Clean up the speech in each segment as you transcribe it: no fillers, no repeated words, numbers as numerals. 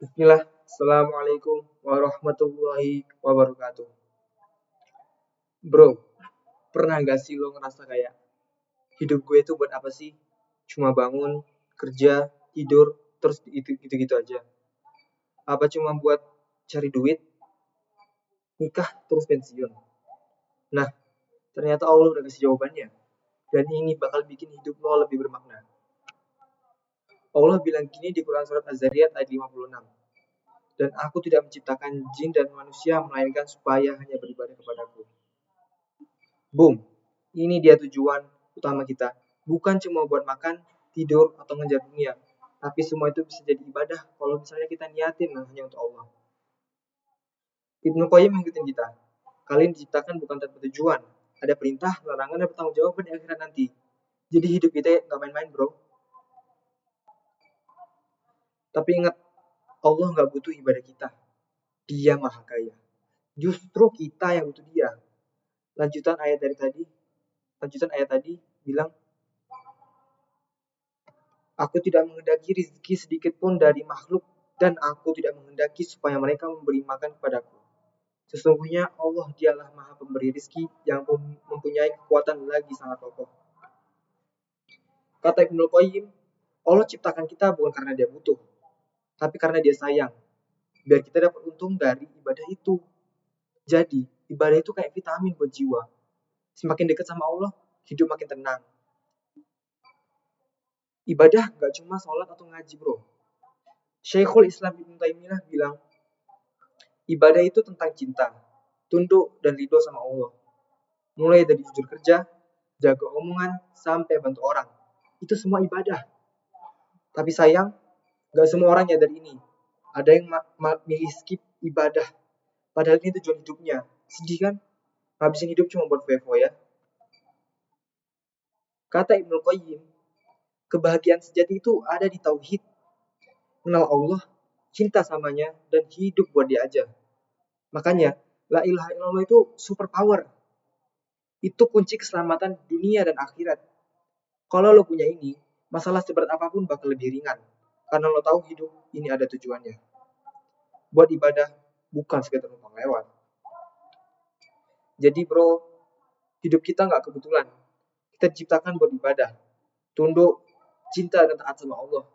Bismillah, Assalamualaikum warahmatullahi wabarakatuh. Bro, pernah gak sih lo ngerasa kayak hidup gue tuh buat apa sih? Cuma bangun, kerja, tidur, terus gitu-gitu aja. Apa cuma buat cari duit, nikah, terus pensiun? Nah, ternyata Allah udah kasih jawabannya. Dan ini bakal bikin hidup lo lebih bermakna. Allah bilang gini di Quran Surat Az-Zariyat ayat 56. Dan aku tidak menciptakan jin dan manusia melainkan supaya hanya beribadah kepadaku. Boom, ini dia tujuan utama kita. Bukan cuma buat makan, tidur, atau ngejar dunia. Tapi semua itu bisa jadi ibadah kalau misalnya kita niatin hanya untuk Allah. Ibnu Qayyim ngikutin kita. Kalian diciptakan bukan tanpa tujuan. Ada perintah, larangan, dan bertanggung jawab di akhirat nanti. Jadi hidup kita gak main-main, bro. Tapi ingat, Allah gak butuh ibadah kita. Dia maha kaya. Justru kita yang butuh dia. Lanjutan ayat tadi bilang, aku tidak menghendaki rezeki sedikit pun dari makhluk dan aku tidak menghendaki supaya mereka memberi makan kepadaku. Sesungguhnya Allah dialah maha pemberi rezeki yang mempunyai kekuatan lagi sangat kokoh. Kata Ibnu Qayyim, Allah ciptakan kita bukan karena dia butuh, tapi karena dia sayang. Biar kita dapat untung dari ibadah itu. Jadi, ibadah itu kayak vitamin buat jiwa. Semakin dekat sama Allah, hidup makin tenang. Ibadah gak cuma sholat atau ngaji, bro. Syekhul Islam Ibnu Taimiyah bilang, ibadah itu tentang cinta, tunduk dan ridho sama Allah. Mulai dari jujur kerja, jaga omongan, sampai bantu orang. Itu semua ibadah. Tapi sayang, gak semua orang nyadar ini. Ada yang milih skip ibadah. Padahal ini tujuan hidupnya. Sedih kan? Ngabisin hidup cuma buat vevo ya. Kata Ibnu Qayyim, kebahagiaan sejati itu ada di tauhid. Kenal Allah, cinta samanya, dan hidup buat dia aja. Makanya, la ilaha illallah itu super power. Itu kunci keselamatan dunia dan akhirat. Kalau lo punya ini, masalah seberat apapun bakal lebih ringan. Karena lo tahu hidup ini ada tujuannya. Buat ibadah, bukan sekedar numpang lewat. Jadi bro, hidup kita gak kebetulan. Kita diciptakan buat ibadah. Tunduk, cinta, dan taat sama Allah.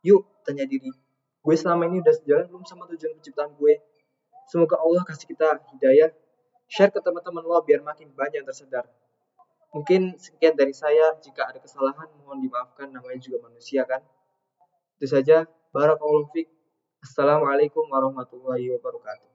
Yuk, tanya diri. Gue selama ini udah sejalan belum sama tujuan penciptaan gue? Semoga Allah kasih kita hidayah. Share ke teman-teman lo biar makin banyak yang tersedar. Mungkin sekian dari saya. Jika ada kesalahan mohon dimaafkan, namanya juga manusia kan. Itu saja. Barakallahu fiik. Assalamualaikum warahmatullahi wabarakatuh.